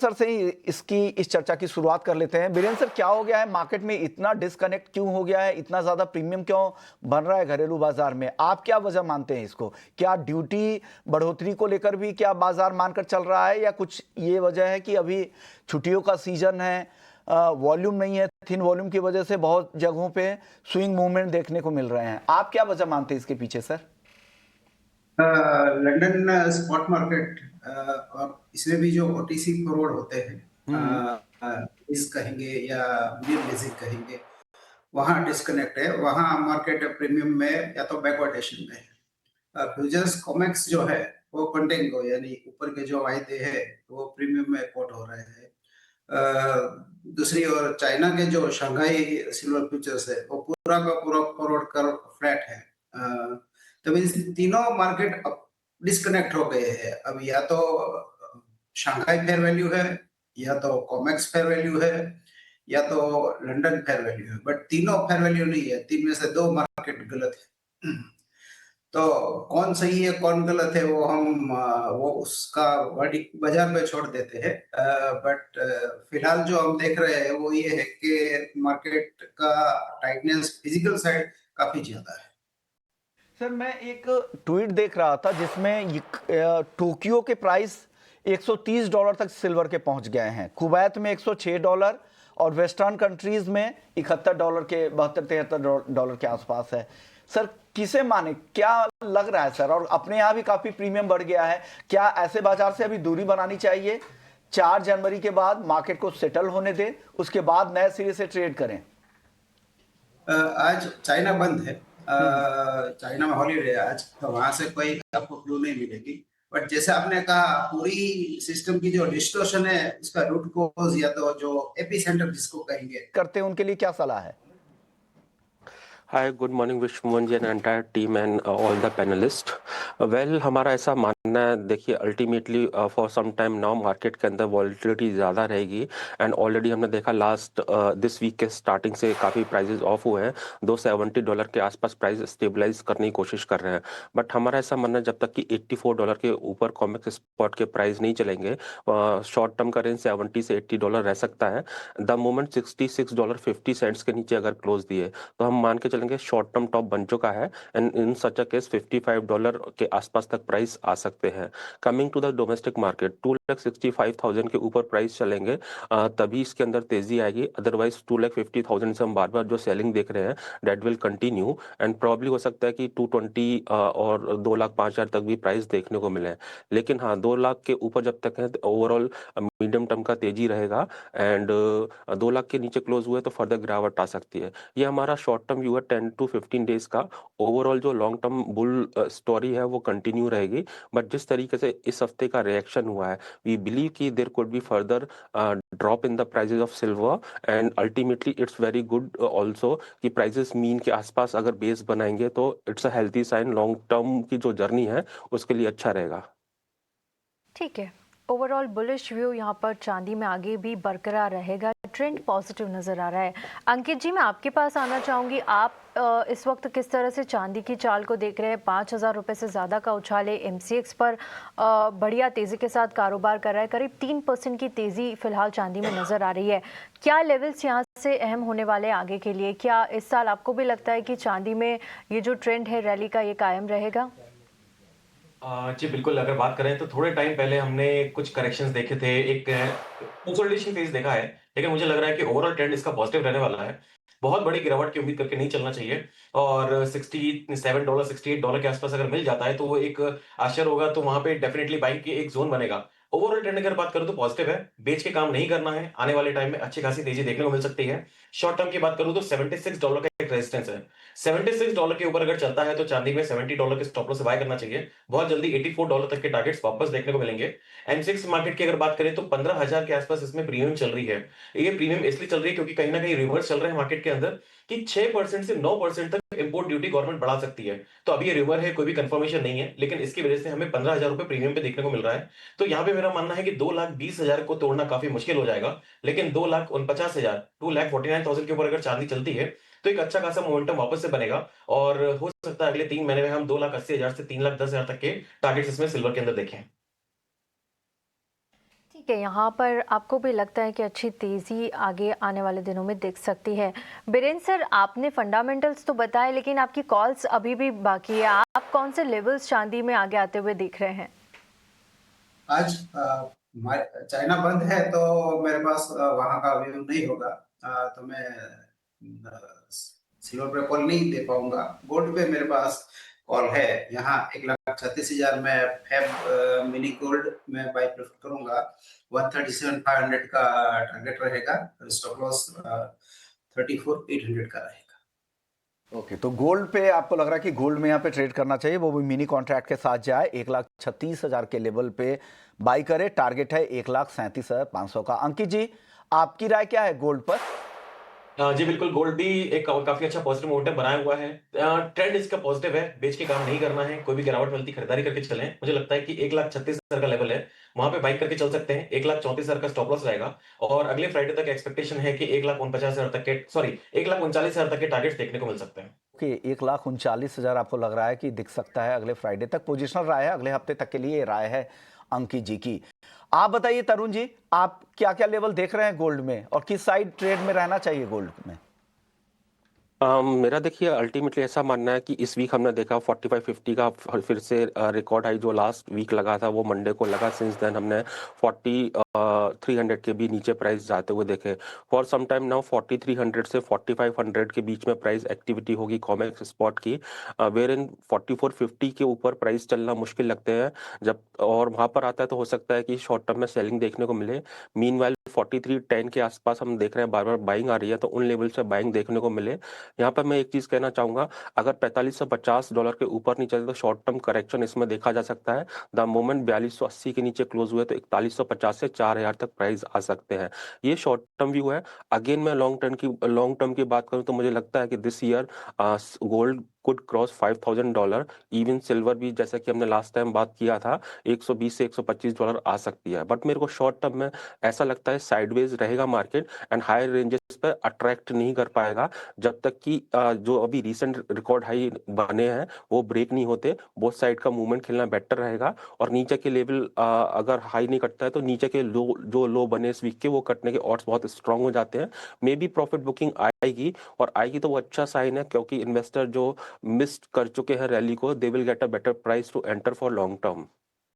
Sir से ही इस चर्चा की शुरुआत कर लेते हैं। वीरेंद्र सर, क्या हो गया है मार्केट में, इतना डिस्कनेक्ट क्यों हो गया है, इतना ज्यादा प्रीमियम क्यों बन रहा है घरेलू बाजार में? आप क्या वजह मानते हैं इसको? क्या ड्यूटी बढ़ोतरी को लेकर भी क्या बाजार मानकर चल रहा है, या कुछ ये वजह है कि अभी छुट्टियों का सीजन है, वॉल्यूम नहीं है, थिन वॉल्यूम की वजह से बहुत जगहों पे स्विंग मूवमेंट देखने को मिल रहे हैं? आप क्या वजह मानते हैं इसके पीछे सर? लंदन स्पॉट मार्केट और इसमें भी जो ओटीसी फॉरवर्ड होते हम्म। हैं, इस कहेंगे या मीडियम बेसिक कहेंगे, वहाँ डिस्कनेक्ट है। वहाँ मार्केट प्रीमियम में या तो बैकवर्डेशन में है। फ्यूचर्स कॉमेक्स जो है वो कंटेंगो यानी ऊपर के जो वायदे हैं वो प्रीमियम में कोट हो रहे हैं। दूसरी ओर चाइना के जो शंघाई सिल्वर फ्यूचर्स है वो पूरा का पूरा फॉरवर्ड कर फ्लैट है। तो मीन्स तीनों मार्केट डिस्कनेक्ट हो गए हैं। अब या तो शंघाई फेयर वैल्यू है, या तो कॉमेक्स फेयर वैल्यू है, या तो लंदन फेयर वैल्यू है, बट तीनों फेयर वैल्यू नहीं है। तीन में से दो मार्केट गलत है। तो कौन सही है कौन गलत है वो हम वो उसका वर्डिक्ट बाजार पे छोड़ देते हैं। बट फिलहाल जो हम देख रहे हैं वो ये है कि मार्केट का टाइटनेस फिजिकल साइड काफी ज्यादा है। सर, मैं एक ट्वीट देख रहा था जिसमें टोक्यो के प्राइस $130 तक सिल्वर के पहुंच गए हैं, कुवैत में $106 और वेस्टर्न कंट्रीज में $71 के, 72-73 के आसपास है। सर, किसे माने, क्या लग रहा है सर? और अपने यहाँ भी काफी प्रीमियम बढ़ गया है, क्या ऐसे बाजार से अभी दूरी बनानी चाहिए? 4 जनवरी के बाद मार्केट को सेटल होने दे, उसके बाद नए सिरे से ट्रेड करें। आज चाइना बंद है। चाइना में हॉलीडे है आज, तो वहां से कोई आपको क्लू नहीं मिलेगी। बट जैसे आपने कहा, पूरी सिस्टम की जो डिस्टोर्शन है उसका रूट कोज या तो जो एपी सेंटर जिसको कहेंगे करते हैं उनके लिए क्या सलाह है? Hi, good morning Vishwamohan ji and entire team and all the panelists. Well, हमारा ऐसा मानना है, देखिए ultimately for some time now market के अंदर वॉलिटिलिटी ज़्यादा रहेगी। एंड ऑलरेडी हमने देखा लास्ट दिस वीक के स्टार्टिंग से काफ़ी प्राइजेस ऑफ हुए हैं। $270 के आसपास प्राइस स्टेबलाइज करने की कोशिश कर रहे हैं। बट हमारा ऐसा मानना है, जब तक कि $84 के ऊपर कॉमेक्स स्पॉट के प्राइस नहीं चलेंगे, शॉर्ट टर्म का रेंज $70 से $80 रह सकता है। द मोमेंट $66.50 के नीचे अगर क्लोज दिए तो हम मान के चलेंगे शॉर्ट टर्म टॉप बन चुका है। And in such a case $55 के आसपास तक प्राइस आ सकते हैं। Coming to the domestic market, 2,65,000 के ऊपर प्राइस चलेंगे तभी इसके अंदर तेजी आएगी। अदरवाइज 2,50,000 से हम बार बार जो सेलिंग देख रहे हैं that will continue. And probably हो सकता है कि 220 और 2,05,000 तक भी प्राइस देखने को मिले। लेकिन हाँ, 2 लाख के ऊपर जब तक है ओवरऑल मीडियम टर्म का तेजी रहेगा। एंड 2 लाख के नीचे क्लोज हुए तो फर्दर गिरावट आ सकती है। ये हमारा शॉर्ट टर्म व्यू है 10 to 15 डेज का। ओवरऑल जो लॉन्ग टर्म बुल स्टोरी है वो कंटिन्यू रहेगी। बट जिस तरीके से इस हफ्ते का रिएक्शन हुआ है, वी बिलीव कि there could be further drop in the prices of silver. And ultimately it's very good also कि प्राइसेस मीन के आसपास अगर बेस बनाएंगे तो it's a healthy sign. Long term की जो जर्नी है उसके लिए अच्छा रहेगा। ठीक है, ओवरऑल बुलिश व्यू यहाँ पर चांदी में आगे भी बरकरार रहेगा, ट्रेंड पॉजिटिव नज़र आ रहा है। अंकित जी, मैं आपके पास आना चाहूँगी। आप इस वक्त किस तरह से चांदी की चाल को देख रहे हैं? 5,000 रुपये से ज़्यादा का उछाल है, MCX पर बढ़िया तेज़ी के साथ कारोबार कर रहा है, करीब 3% की तेज़ी फिलहाल चांदी में नज़र आ रही है। क्या लेवल्स यहाँ से अहम होने वाले हैं आगे के लिए? क्या इस साल आपको भी लगता है कि चांदी में ये जो ट्रेंड है रैली का, ये कायम रहेगा? जी बिल्कुल, अगर बात करें तो थोड़े टाइम पहले हमने कुछ करेक्शंस देखे थे, एक कंसोलिडेशन फेज़ देखा है, लेकिन मुझे लग रहा है कि ओवरऑल ट्रेंड इसका पॉजिटिव रहने वाला है। बहुत बड़ी गिरावट की उम्मीद करके नहीं चलना चाहिए और $67, $68 के आसपास अगर मिल जाता है, तो वो एक आश्चर्य होगा, तो वहाँ पे डेफिनिटली बाइंग की एक ज़ोन बनेगा। ओवरऑल ट्रेंड अगर बात करूँ तो पॉजिटिव है, बेच के काम नहीं करना है, आने वाले टाइम में अच्छी खासी तेज़ी देखने को मिल सकती है। शॉर्ट टर्म की बात करूँ तो $76 का एक रेजिस्टेंस है। $76 के ऊपर अगर चलता है, तो चांदी में $70 के स्टॉप लॉस से बाय करना चाहिए। बहुत जल्दी $84 तक के टारगेट्स वापस देखने को मिलेंगे। M6 मार्केट की अगर बात करें तो 15,000 के आसपास इसमें प्रीमियम चल रही है। ये प्रीमियम इसलिए चल रही है क्योंकि कहीं न कहीं रिवर्स चल रहे हैं मार्केट के अंदर कि 6% से 9% तक इंपोर्ट ड्यूटी गवर्नमेंट बढ़ा सकती है। तो अभी ये रूमर है, कोई भी कंफर्मेशन नहीं है, लेकिन इसकी वजह से हमें ₹15,000 प्रीमियम पे देखने को मिल रहा है। तो यहाँ पे मेरा मानना है कि 2,20,000 को तोड़ना काफ़ी मुश्किल हो जाएगा, लेकिन 2,49,000 2,49,000 के ऊपर अगर चांदी चलती है, तो एक अच्छा खासा मोमेंटम वापस से बनेगा और हो सकता है अगले 3 महीने में हम 2,80,000 से 3,10,000 तक के टारगेट्स इसमें सिल्वर के अंदर देखें। ठीक है, यहाँ पर आपको भी लगता है कि अच्छी तेज़ी आगे आने वाले दिनों में दिख सकती है। बीरेंद्र सर, आपने फंडामेंटल्स तो बताए, लेकिन आपकी कॉल्स अभी भी बाकी है। आप कौन से लेवल्स चांदी में आगे आते हुए देख रहे हैं? आज चाइना बंद है तो मेरे पास वहां का व्यू नहीं होगा। तो मैं सिल्वर पे कॉल नहीं दे पाऊंगा। गोल्ड पे मेरे पास कॉल है। यहाँ 1,36,000 में फैब मिनी गोल्ड में बाई प्रेफर करूंगा। 137,500 का टारगेट रहेगा। स्टॉप लॉस 34,800 का रहेगा। ओके, तो गोल्ड पे आपको लग रहा है कि गोल्ड में यहाँ पे ट्रेड करना चाहिए, वो भी मिनी कॉन्ट्रैक्ट के साथ जाए, 1,36,000 के लेवल पे बाई करे। टारगेट है 1,37,500 का। अंकित जी, आपकी राय क्या है गोल्ड पर? जी बिल्कुल, गोल्ड भी एक काफ़ी अच्छा पॉजिटिव मोमेंटम बनाया हुआ है। ट्रेंड इसका पॉजिटिव है, बेच के काम नहीं करना है, कोई भी गिरावट मिलती खरीदारी करके चलें। मुझे लगता है कि 1,36,000 का लेवल है, वहाँ पे बाई करके चल सकते हैं। 1,34,000 का स्टॉप लॉस रहेगा और अगले फ्राइडे तक एक्सपेक्टेशन है कि 1,49,000 तक के 1,39,000 तक के टारगेट्स देखने को मिल सकते हैं। ओके, 1,39,000 आपको लग रहा है कि दिख सकता है अगले फ्राइडे तक। पोजिशनल राय है, अगले हफ्ते तक के लिए राय है अंकित जी की। आप बताइए तरुण जी, आप क्या क्या लेवल देख रहे हैं गोल्ड में और किस साइड ट्रेड में रहना चाहिए गोल्ड में? मेरा देखिए अल्टीमेटली ऐसा मानना है कि इस वीक हमने देखा 45-50 का फिर से रिकॉर्ड हाई जो लास्ट वीक लगा था वो मंडे को लगा। सिंस देन हमने 4300 के भी नीचे प्राइस जाते हुए देखे। फॉर सम टाइम नाउ 4300 से 4500 के बीच में प्राइस एक्टिविटी होगी कॉमेक्स स्पॉट की, वेयर इन 4450 के ऊपर प्राइस चलना मुश्किल लगते हैं जब, और वहां पर आता है तो हो सकता है कि शॉर्ट टर्म में सेलिंग देखने को मिले। मीनवाइल 4310 के आसपास हम देख रहे हैं बार बार बाइंग आ रही है, तो उन लेवल से बाइंग देखने को मिले। यहाँ पर मैं एक चीज कहना चाहूंगा, अगर $4550 के ऊपर नहीं चले तो शॉर्ट टर्म करेक्शन इसमें देखा जा सकता है। द मोमेंट 4280 के नीचे क्लोज हुए तो 4150 से 4000 तक प्राइस आ सकते हैं। ये शॉर्ट टर्म व्यू है। अगेन मैं लॉन्ग टर्म की बात करूं तो मुझे लगता है कि this year gold could cross $5,000। Even silver भी, जैसा कि हमने लास्ट टाइम बात किया था, 120 से $125 आ सकती है। बट मेरे को शॉर्ट टर्म में ऐसा लगता है साइडवेज रहेगा मार्केट एंड हायर रेंजेस पर अट्रैक्ट नहीं कर पाएगा जब तक कि जो अभी रिसेंट रिकॉर्ड हाई बने हैं वो ब्रेक नहीं होते। बोथ साइड का मूवमेंट खेलना बेटर रहेगा और नीचे के लेवल अगर हाई नहीं कटता है तो नीचे के लो बने इस वीक के वो कटने के ऑड्स बहुत स्ट्रांग हो जाते हैं। मे बी प्रॉफिट बुकिंग आएगी, और आएगी तो वो अच्छा साइन है, क्योंकि इन्वेस्टर जो मिस कर चुके हैं रैली को, they will get a better price to enter for long term.